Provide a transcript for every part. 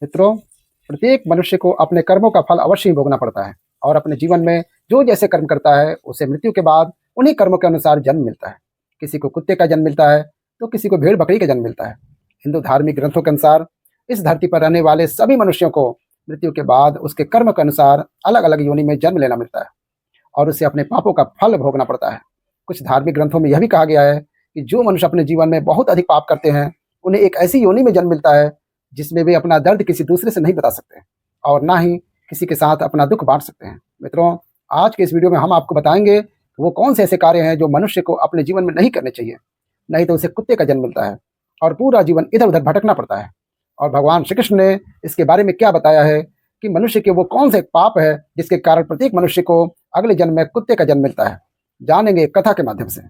मित्रों, प्रत्येक मनुष्य को अपने कर्मों का फल अवश्य ही भोगना पड़ता है और अपने जीवन में जो जैसे कर्म करता है उसे मृत्यु के बाद उन्हीं कर्मों के अनुसार जन्म मिलता है। किसी को कुत्ते का जन्म मिलता है तो किसी को भेड़ बकरी का जन्म मिलता है। हिंदू धार्मिक ग्रंथों के अनुसार इस धरती पर रहने वाले सभी मनुष्यों को मृत्यु के बाद उसके कर्म के अनुसार अलग अलग योनि में जन्म लेना मिलता है और उसे अपने पापों का फल भोगना पड़ता है। कुछ धार्मिक ग्रंथों में यह भी कहा गया है कि जो मनुष्य अपने जीवन में बहुत अधिक पाप करते हैं उन्हें एक ऐसी योनि में जन्म मिलता है जिसमें वे अपना दर्द किसी दूसरे से नहीं बता सकते और ना ही किसी के साथ अपना दुख बांट सकते हैं। मित्रों, आज के इस वीडियो में हम आपको बताएंगे कि वो कौन से ऐसे कार्य हैं जो मनुष्य को अपने जीवन में नहीं करने चाहिए, नहीं तो उसे कुत्ते का जन्म मिलता है और पूरा जीवन इधर उधर भटकना पड़ता है। और भगवान श्री कृष्ण ने इसके बारे में क्या बताया है कि मनुष्य के वो कौन से पाप है जिसके कारण प्रत्येक मनुष्य को अगले जन्म में कुत्ते का जन्म मिलता है, जानेंगे एक कथा के माध्यम से।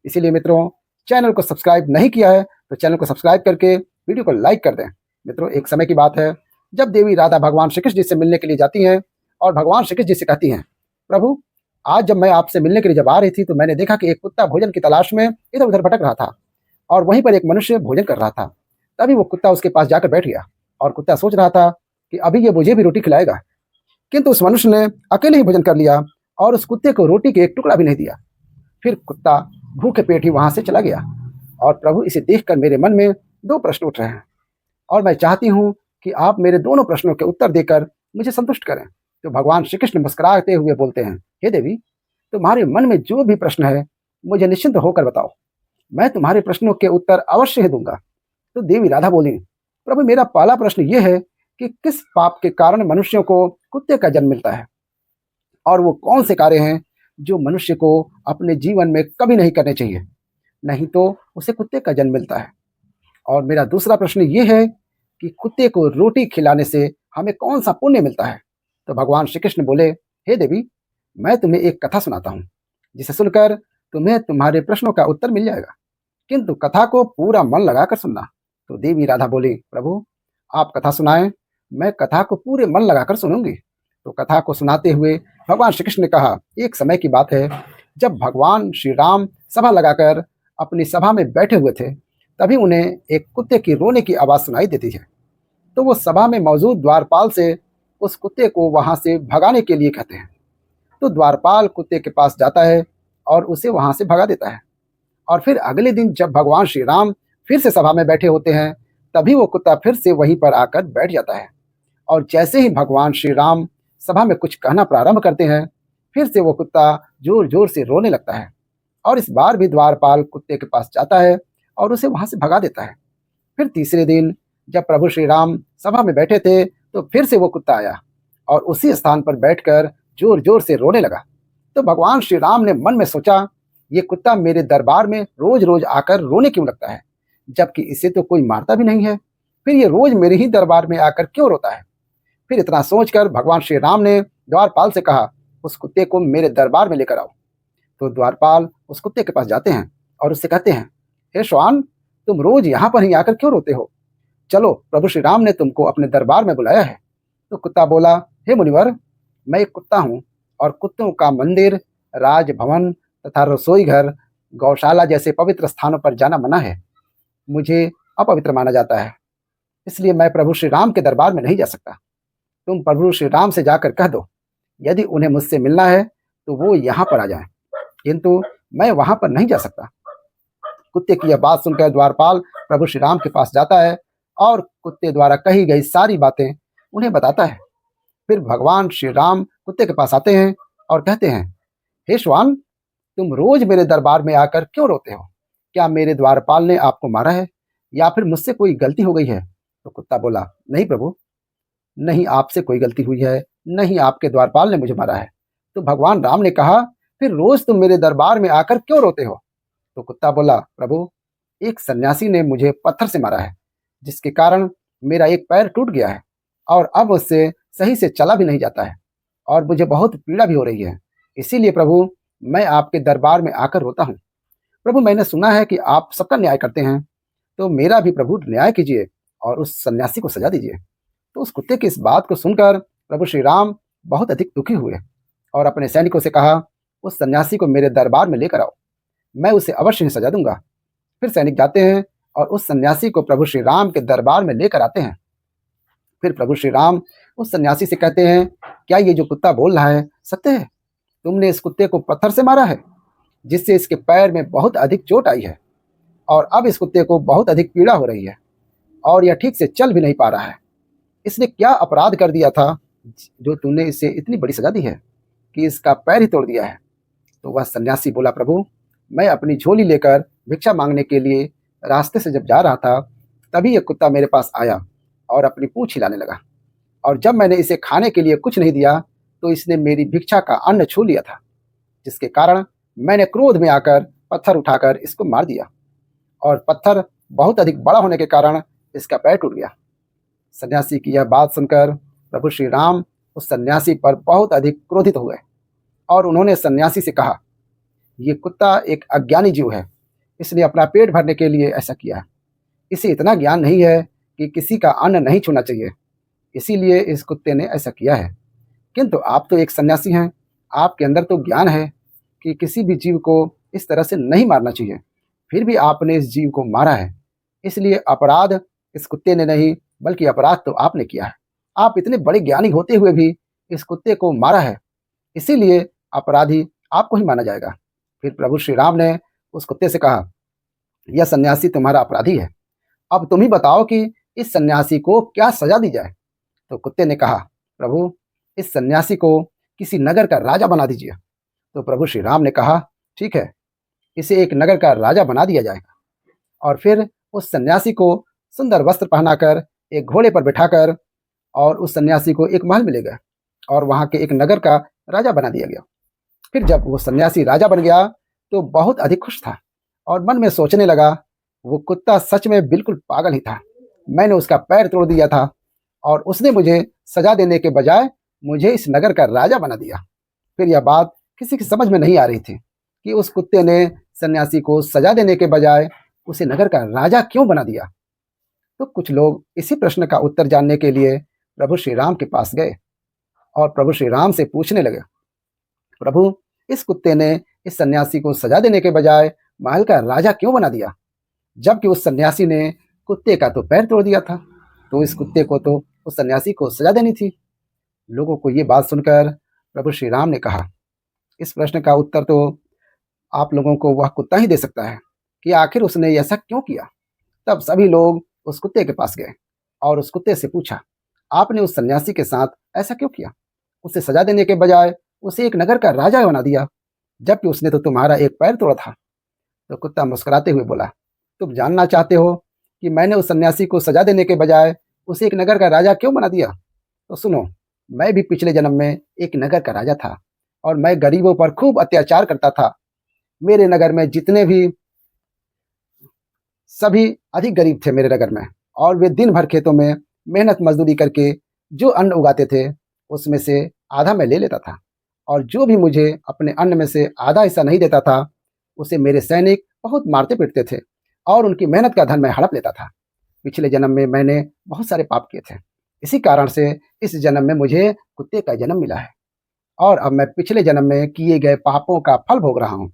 इसीलिए मित्रों, चैनल को सब्सक्राइब नहीं किया है तो चैनल को सब्सक्राइब करके वीडियो को लाइक कर दें। मित्रों, एक समय की बात है जब देवी राधा भगवान श्री कृष्ण जी से मिलने के लिए जाती हैं और भगवान श्री कृष्ण जी से कहती हैं, प्रभु, आज जब मैं आपसे मिलने के लिए जब आ रही थी तो मैंने देखा कि एक कुत्ता भोजन की तलाश में इधर उधर भटक रहा था और वहीं पर एक मनुष्य भोजन कर रहा था। तभी वो कुत्ता उसके पास जाकर बैठ गया और कुत्ता सोच रहा था कि अभी ये मुझे भी रोटी खिलाएगा, किंतु उस मनुष्य ने अकेले ही भोजन कर लिया और उस कुत्ते को रोटी के एक टुकड़ा भी नहीं दिया। फिर कुत्ता भूखे पेट ही वहां से चला गया। और प्रभु, इसे देखकर मेरे मन में दो प्रश्न उठ रहे हैं और मैं चाहती हूँ कि आप मेरे दोनों प्रश्नों के उत्तर देकर मुझे संतुष्ट करें। तो भगवान श्री कृष्ण मुस्कुराते हुए बोलते हैं, हे देवी, तुम्हारे मन में जो भी प्रश्न है मुझे निश्चिंत होकर बताओ, मैं तुम्हारे प्रश्नों के उत्तर अवश्य ही दूंगा। तो देवी राधा बोली, प्रभु, मेरा पहला प्रश्न ये है कि किस पाप के कारण मनुष्यों को कुत्ते का जन्म मिलता है और वो कौन से कार्य हैं जो मनुष्य को अपने जीवन में कभी नहीं करने चाहिए, नहीं तो उसे कुत्ते का जन्म मिलता है। और मेरा दूसरा प्रश्न ये है कि कुत्ते को रोटी खिलाने से हमें कौन सा पुण्य मिलता है। तो भगवान श्री कृष्ण बोले, हे देवी, मैं तुम्हें एक कथा सुनाता हूँ जिसे सुनकर तुम्हें तुम्हारे प्रश्नों का उत्तर मिल जाएगा, किंतु कथा को पूरा मन लगाकर सुनना। तो देवी राधा बोली, प्रभु, आप कथा सुनाएं, मैं कथा को पूरे मन लगाकर सुनूंगी। तो कथा को सुनाते हुए भगवान श्री कृष्ण ने कहा, एक समय की बात है जब भगवान श्री राम सभा लगाकर अपनी सभा में बैठे हुए थे, तभी उन्हें एक कुत्ते की रोने की आवाज़ सुनाई देती है। तो वो सभा में मौजूद द्वारपाल से उस कुत्ते को वहां से भगाने के लिए कहते हैं। तो द्वारपाल कुत्ते के पास जाता है और उसे वहां से भगा देता है। और फिर अगले दिन जब भगवान श्री राम फिर से सभा में बैठे होते हैं, तभी वो कुत्ता फिर से वहीं पर आकर बैठ जाता है। और जैसे ही भगवान श्री राम सभा में कुछ कहना प्रारंभ करते हैं, फिर से वो कुत्ता जोर जोर से रोने लगता है और इस बार भी द्वारपाल कुत्ते के पास जाता है और उसे वहां से भगा देता है। फिर तीसरे दिन जब प्रभु श्री राम सभा में बैठे थे तो फिर से वो कुत्ता आया और उसी स्थान पर बैठकर जोर जोर से रोने लगा। तो भगवान श्री राम ने मन में सोचा, ये कुत्ता मेरे दरबार में रोज रोज आकर रोने क्यों लगता है, जबकि इसे तो कोई मारता भी नहीं है, फिर ये रोज मेरे ही दरबार में आकर क्यों रोता है। फिर इतना सोचकर भगवान श्री राम ने द्वारपाल से कहा, उस कुत्ते को मेरे दरबार में लेकर आओ। तो द्वारपाल उस कुत्ते के पास जाते हैं और उससे कहते हैं, हे श्वान, तुम रोज यहाँ पर ही आकर क्यों रोते हो, चलो प्रभु श्री राम ने तुमको अपने दरबार में बुलाया है। तो कुत्ता बोला, हे मुनिवर, मैं एक कुत्ता हूँ और कुत्तों का मंदिर, राजभवन तथा रसोई घर, गौशाला जैसे पवित्र स्थानों पर जाना मना है, मुझे अपवित्र माना जाता है, इसलिए मैं प्रभु श्री राम के दरबार में नहीं जा सकता। तुम प्रभु श्री राम से जाकर कह दो, यदि उन्हें मुझसे मिलना है तो वो यहाँ पर आ जाएं, किंतु मैं वहां पर नहीं जा सकता। कुत्ते की यह बात सुनकर द्वारपाल प्रभु श्री राम के पास जाता है और कुत्ते द्वारा कही गई सारी बातें उन्हें बताता है। फिर भगवान श्री राम कुत्ते के पास आते हैं और कहते हैं, हे श्वान, तुम रोज मेरे दरबार में आकर क्यों रोते हो, क्या मेरे द्वारपाल ने आपको मारा है या फिर मुझसे कोई गलती हो गई है। तो कुत्ता बोला, नहीं प्रभु, नहीं आपसे कोई गलती हुई है, नहीं आपके द्वारपाल ने मुझे मारा है। तो भगवान राम ने कहा, फिर रोज तुम मेरे दरबार में आकर क्यों रोते हो। तो कुत्ता बोला, प्रभु, एक सन्यासी ने मुझे पत्थर से मारा है, जिसके कारण मेरा एक पैर टूट गया है और अब उससे सही से चला भी नहीं जाता है और मुझे बहुत पीड़ा भी हो रही है, इसीलिए प्रभु मैं आपके दरबार में आकर रोता हूँ। प्रभु, मैंने सुना है कि आप सबका न्याय करते हैं, तो मेरा भी प्रभु न्याय कीजिए और उस सन्यासी को सजा दीजिए। तो उस कुत्ते की इस बात को सुनकर प्रभु श्री राम बहुत अधिक दुखी हुए और अपने सैनिकों से कहा, उस सन्यासी को मेरे दरबार में लेकर आओ, मैं उसे अवश्य ही सजा दूंगा। फिर सैनिक जाते हैं और उस सन्यासी को प्रभु श्री राम के दरबार में लेकर आते हैं। फिर प्रभु श्री राम उस सन्यासी से कहते हैं, क्या ये जो कुत्ता बोल रहा है सत्य है? तुमने इस कुत्ते को पत्थर से मारा है, जिससे इसके पैर में बहुत अधिक चोट आई है, और अब इस कुत्ते को बहुत अधिक पीड़ा हो रही है, और यह ठीक से चल भी नहीं पा रहा है। इसने क्या अपराध कर दिया था जो तुमने इसे इतनी बड़ी सजा दी है कि इसका पैर ही तोड़ दिया है? तो वह सन्यासी बोला, प्रभु, मैं अपनी झोली लेकर भिक्षा मांगने के लिए रास्ते से जब जा रहा था, तभी एक कुत्ता मेरे पास आया और अपनी पूंछ हिलाने लगा, और जब मैंने इसे खाने के लिए कुछ नहीं दिया तो इसने मेरी भिक्षा का अन्न छू लिया था, जिसके कारण मैंने क्रोध में आकर पत्थर उठाकर इसको मार दिया, और पत्थर बहुत अधिक बड़ा होने के कारण इसका पैर टूट गया। सन्यासी की यह बात सुनकर प्रभु श्री राम उस सन्यासी पर बहुत अधिक क्रोधित हुए, और उन्होंने सन्यासी से कहा, ये कुत्ता एक अज्ञानी जीव है, इसने अपना पेट भरने के लिए ऐसा किया है। इसे इतना ज्ञान नहीं है कि किसी का अन्न नहीं छूना चाहिए, इसीलिए इस कुत्ते ने ऐसा किया है। किंतु आप तो एक सन्यासी हैं, आपके अंदर तो ज्ञान है कि किसी भी जीव को इस तरह से नहीं मारना चाहिए, फिर भी आपने इस जीव को मारा है। इसलिए अपराध इस कुत्ते ने नहीं, बल्कि अपराध तो आपने किया है। आप इतने बड़े ज्ञानी होते हुए भी इस कुत्ते को मारा है, इसीलिए अपराधी आपको ही माना जाएगा। फिर प्रभु श्री राम ने उस कुत्ते से कहा, यह सन्यासी तुम्हारा अपराधी है, अब तुम ही बताओ कि इस सन्यासी को क्या सजा दी जाए। तो कुत्ते ने कहा, प्रभु, इस सन्यासी को किसी नगर का राजा बना दीजिए। तो प्रभु श्री राम ने कहा, ठीक है, इसे एक नगर का राजा बना दिया जाएगा। और फिर उस सन्यासी को सुंदर वस्त्र पहनाकर एक घोड़े पर बिठाकर और उस सन्यासी को एक महल में ले गए और वहाँ के एक नगर का राजा बना दिया गया। फिर जब वो सन्यासी राजा बन गया तो बहुत अधिक खुश था और मन में सोचने लगा, वो कुत्ता सच में बिल्कुल पागल ही था। मैंने उसका पैर तोड़ दिया था और उसने मुझे सजा देने के बजाय मुझे इस नगर का राजा बना दिया। फिर यह बात किसी की समझ में नहीं आ रही थी कि उस कुत्ते ने सन्यासी को सजा देने के बजाय उसे नगर का राजा क्यों बना दिया। तो कुछ लोग इसी प्रश्न का उत्तर जानने के लिए प्रभु श्री राम के पास गए और प्रभु श्री राम से पूछने लगे, प्रभु, इस कुत्ते ने इस सन्यासी को सजा देने के बजाय महल का राजा क्यों बना दिया, जबकि उस सन्यासी ने कुत्ते का तो पैर तोड़ दिया था। तो इस कुत्ते को तो उस सन्यासी को सजा देनी थी। लोगों को ये बात सुनकर प्रभु श्री राम ने कहा, इस प्रश्न का उत्तर तो आप लोगों को वह कुत्ता ही दे सकता है कि आखिर उसने ऐसा क्यों किया। तब सभी लोग उस कुत्ते के पास गए और उस कुत्ते से पूछा, आपने उस सन्यासी के साथ ऐसा क्यों किया? उसे सजा देने के बजाय उसे एक नगर का राजा बना दिया, जबकि उसने तो तुम्हारा एक पैर तोड़ा था। तो कुत्ता मुस्कुराते हुए बोला, तुम जानना चाहते हो कि मैंने उस सन्यासी को सजा देने के बजाय उसे एक नगर का राजा क्यों बना दिया? तो सुनो, मैं भी पिछले जन्म में एक नगर का राजा था और मैं गरीबों पर खूब अत्याचार करता था। मेरे नगर में जितने भी सभी अधिक गरीब थे मेरे नगर में, और वे दिन भर खेतों में मेहनत मजदूरी करके जो अन्न उगाते थे उसमें से आधा मैं ले लेता था, और जो भी मुझे अपने अन्न में से आधा हिस्सा नहीं देता था उसे मेरे सैनिक बहुत मारते पीटते थे और उनकी मेहनत का धन मैं हड़प लेता था। पिछले जन्म में मैंने बहुत सारे पाप किए थे, इसी कारण से इस जन्म में मुझे कुत्ते का जन्म मिला है, और अब मैं पिछले जन्म में किए गए पापों का फल भोग रहा हूँ।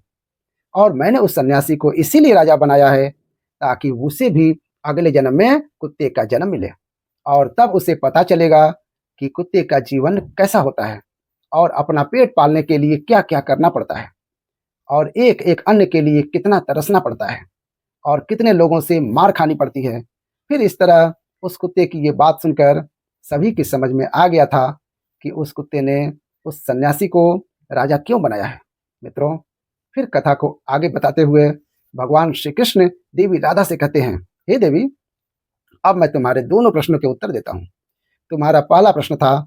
और मैंने उस सन्यासी को इसीलिए राजा बनाया है ताकि उसे भी अगले जन्म में कुत्ते का जन्म मिले, और तब उसे पता चलेगा कि कुत्ते का जीवन कैसा होता है और अपना पेट पालने के लिए क्या क्या करना पड़ता है, और एक एक अन्न के लिए कितना तरसना पड़ता है, और कितने लोगों से मार खानी पड़ती है। फिर इस तरह उस कुत्ते की ये बात सुनकर सभी की समझ में आ गया था कि उस कुत्ते ने उस सन्यासी को राजा क्यों बनाया है। मित्रों, फिर कथा को आगे बताते हुए भगवान श्री कृष्ण देवी राधा से कहते हैं, हे देवी, अब मैं तुम्हारे दोनों प्रश्नों के उत्तर देता हूँ। तुम्हारा पहला प्रश्न था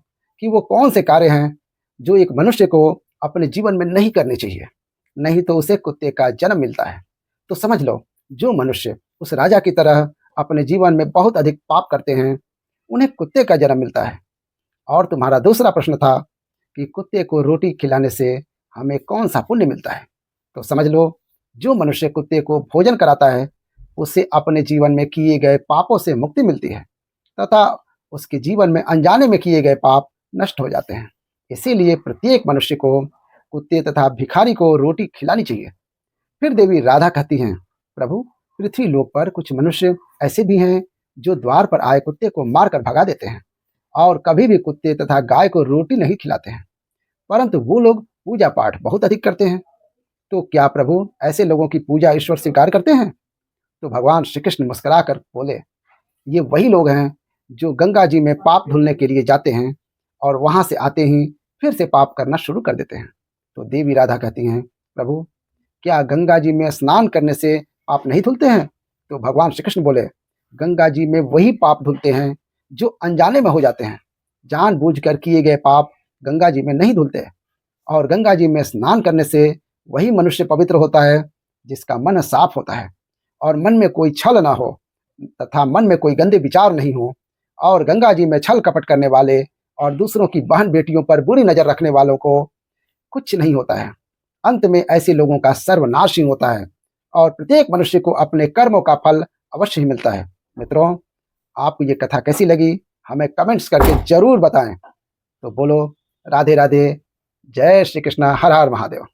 कि वो कौन से कार्य हैं जो एक मनुष्य को अपने जीवन में नहीं करने चाहिए, नहीं तो उसे कुत्ते का जन्म मिलता है। तो समझ लो, जो मनुष्य उस राजा की तरह अपने जीवन में बहुत अधिक पाप करते हैं उन्हें कुत्ते का जन्म मिलता है। और तुम्हारा दूसरा प्रश्न था कि कुत्ते को रोटी खिलाने से हमें कौन सा पुण्य मिलता है। तो समझ लो, जो मनुष्य कुत्ते को भोजन कराता है उसे अपने जीवन में किए गए पापों से मुक्ति मिलती है तथा उसके जीवन में अनजाने में किए गए पाप नष्ट हो जाते हैं। इसीलिए प्रत्येक मनुष्य को कुत्ते तथा भिखारी को रोटी खिलानी चाहिए। फिर देवी राधा कहती हैं, प्रभु, पृथ्वी लोक पर कुछ मनुष्य ऐसे भी हैं जो द्वार पर आए कुत्ते को मार कर भगा देते हैं और कभी भी कुत्ते तथा गाय को रोटी नहीं खिलाते हैं, परंतु वो लोग पूजा पाठ बहुत अधिक करते हैं। तो क्या प्रभु ऐसे लोगों की पूजा ईश्वर स्वीकार करते हैं? तो भगवान श्री कृष्ण मुस्कुराकर बोले, ये वही लोग हैं जो गंगा जी में पाप धुलने के लिए जाते हैं और वहां से आते ही फिर से पाप करना शुरू कर देते हैं। तो देवी राधा कहती हैं, प्रभु क्या गंगा जी में स्नान करने से पाप नहीं धुलते हैं? तो भगवान श्री कृष्ण बोले, गंगा जी में वही पाप धुलते हैं जो अनजाने में हो जाते हैं। जानबूझकर किए गए पाप गंगा जी में नहीं धुलते। और गंगा जी में स्नान करने से वही मनुष्य पवित्र होता है जिसका मन साफ होता है और मन में कोई छल ना हो तथा मन में कोई गंदे विचार नहीं हो। और गंगा जी में छल कपट करने वाले और दूसरों की बहन बेटियों पर बुरी नजर रखने वालों को कुछ नहीं होता है। अंत में ऐसे लोगों का सर्वनाश ही होता है और प्रत्येक मनुष्य को अपने कर्मों का फल अवश्य ही मिलता है। मित्रों, आपको ये कथा कैसी लगी हमें कमेंट्स करके जरूर बताएं। तो बोलो राधे राधे, जय श्री कृष्णा, हर हर महादेव।